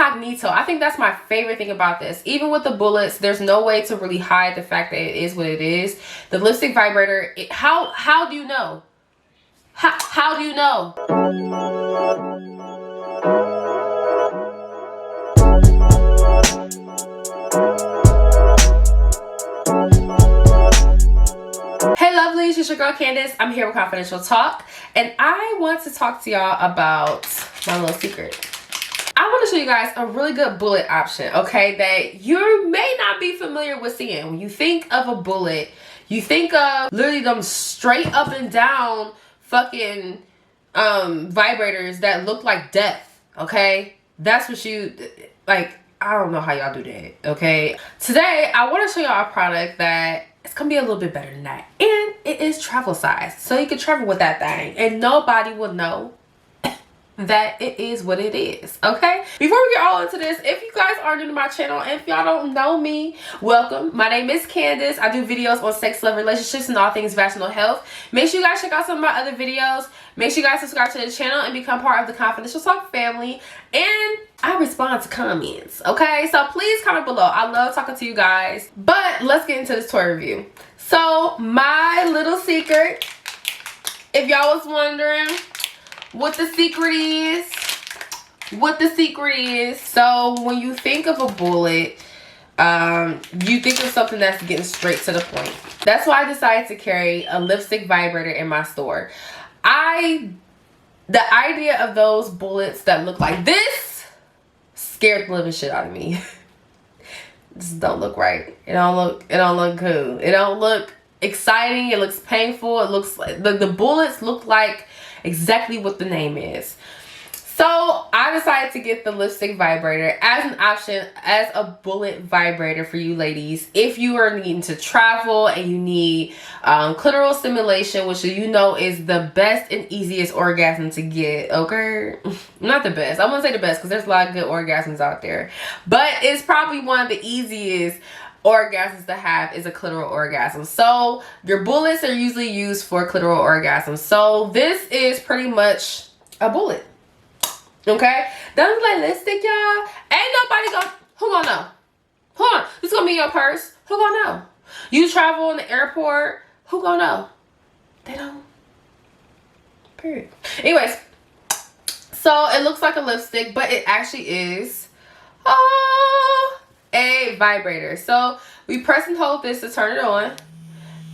incognito. I think that's my favorite thing about this. Even with the bullets, there's no way to really hide the fact that it is what it is. The lipstick vibrator, how do you know? How do you know? Hey lovelies, it's your girl Candace. I'm here with Confidential Talk, and I want to talk to y'all about my little secret. I want to show you guys a really good bullet option, okay, that you may not be familiar with seeing. When you think of a bullet, you think of literally them straight up and down fucking vibrators that look like death, okay? That's what you, like, I don't know how y'all do that, okay? Today, I want to show y'all a product that it's gonna be a little bit better than that. And it is travel size. So you can travel with that thing and nobody will know that it is what it is, okay? Before we get all into this, if you guys are new to my channel and if y'all don't know me, welcome. My name is Candace. I do videos on sex, love, relationships, and all things vaginal health. Make sure you guys check out some of my other videos. Make sure you guys subscribe to the channel and become part of the Confidential Talk family. And I respond to comments, okay? So please comment below. I love talking to you guys. But let's get into this toy review. So my little secret, if y'all was wondering what the secret is, so when you think of a bullet, you think of something that's getting straight to the point. That's why I decided to carry a lipstick vibrator in my store. The idea of those bullets that look like this scared the living shit out of me. This don't look right. It don't look cool. It don't look exciting. It looks painful. It looks like the bullets look like exactly what the name is. So I decided to get the lipstick vibrator as an option, as a bullet vibrator for you ladies. If you are needing to travel and you need clitoral stimulation, which you know is the best and easiest orgasm to get, okay? Not the best. I wouldn't say the best because there's a lot of good orgasms out there. But it's probably one of the easiest orgasms to have is a clitoral orgasm. So your bullets are usually used for clitoral orgasms. So this is pretty much a bullet. Okay, don't look like lipstick, y'all. Ain't nobody gonna, who gonna know? Hold on, this gonna be in your purse. Who gonna know? You travel in the airport, who gonna know? They don't. Period. Anyways, so it looks like a lipstick, but it actually is a vibrator. So we press and hold this to turn it on.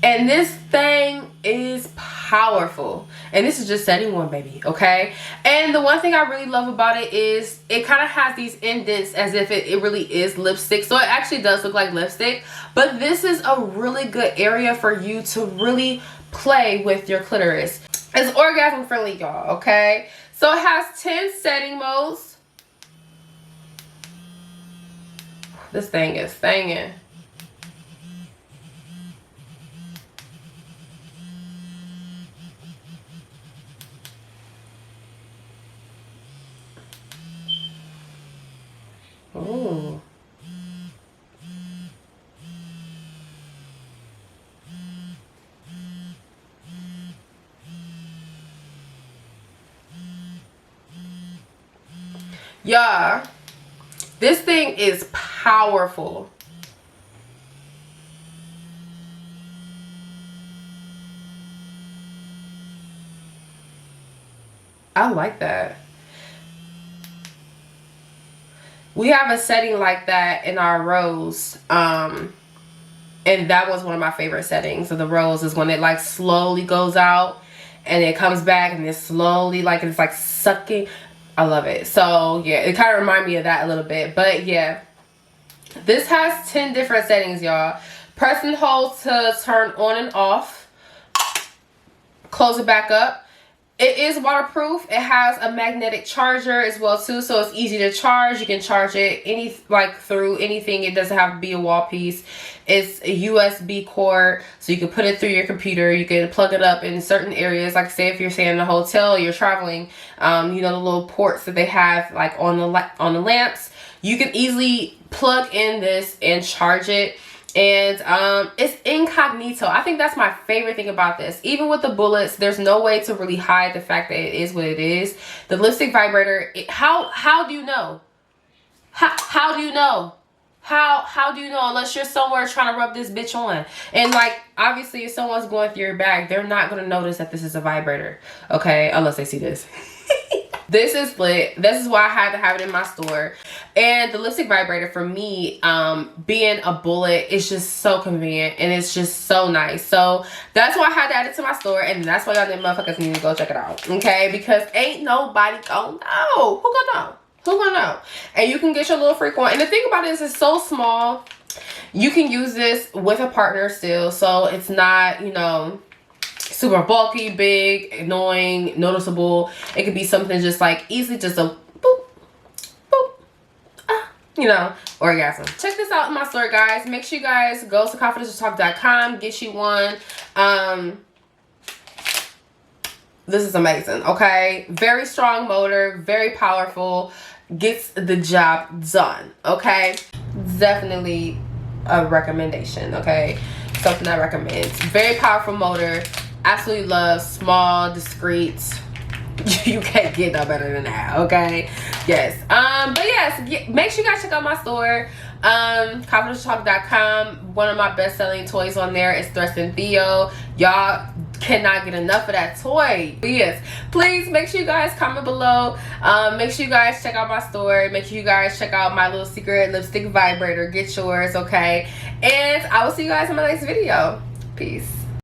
And this thing is powerful. And this is just setting one, baby, okay? And the one thing I really love about it is it kind of has these indents as if it really is lipstick. So it actually does look like lipstick. But this is a really good area for you to really play with your clitoris. It's orgasm friendly, y'all, okay? So it has 10 setting modes. This thing is singing. Oh. Yeah, this thing is powerful. I like that. We have a setting like that in our rose, and that was one of my favorite settings of the rose, is when it like slowly goes out and it comes back and it's slowly like it's like sucking. I love it. So yeah, it kind of reminds me of that a little bit. But yeah, this has 10 different settings, y'all. Press and hold to turn on and off. Close it back up. It is waterproof. It has a magnetic charger as well too, so it's easy to charge. You can charge it through anything. It doesn't have to be a wall piece. It's a USB cord, so you can put it through your computer. You can plug it up in certain areas, like say if you're staying in a hotel, you're traveling. You know, the little ports that they have like on the lamps. You can easily plug in this and charge it. And it's incognito. I think that's my favorite thing about this. Even with the bullets, there's no way to really hide the fact that it is what it is. The lipstick vibrator, how do you know? How do you know? How do you know unless you're somewhere trying to rub this bitch on? And like, obviously if someone's going through your bag, they're not going to notice that this is a vibrator, okay? Unless they see this. This is lit. This is why I had to have it in my store. And the lipstick vibrator for me, being a bullet, is just so convenient and it's just so nice. So that's why I had to add it to my store, and that's why y'all motherfuckers need to go check it out, okay? Because ain't nobody gonna know. Who gonna know? Who gonna know? And you can get your little freak on. And the thing about it is it's so small. You can use this with a partner still, so it's not, you know, super bulky, big, annoying, noticeable. It could be something just like easily just a boop, boop, you know, orgasm. Check this out in my store, guys. Make sure you guys go to confidentialtalk.com, get you one. This is amazing, okay? Very strong motor, very powerful, gets the job done, okay? Definitely a recommendation, okay? Something I recommend. Very powerful motor. Absolutely love. Small, discreet. You can't get no better than that, okay? Yes. But yes, make sure you guys check out my store. Confidentialtalk.com. One of my best-selling toys on there is Thrust and Theo. Y'all cannot get enough of that toy. But yes, please make sure you guys comment below. Make sure you guys check out my store. Make sure you guys check out my little secret lipstick vibrator. Get yours, okay? And I will see you guys in my next video. Peace.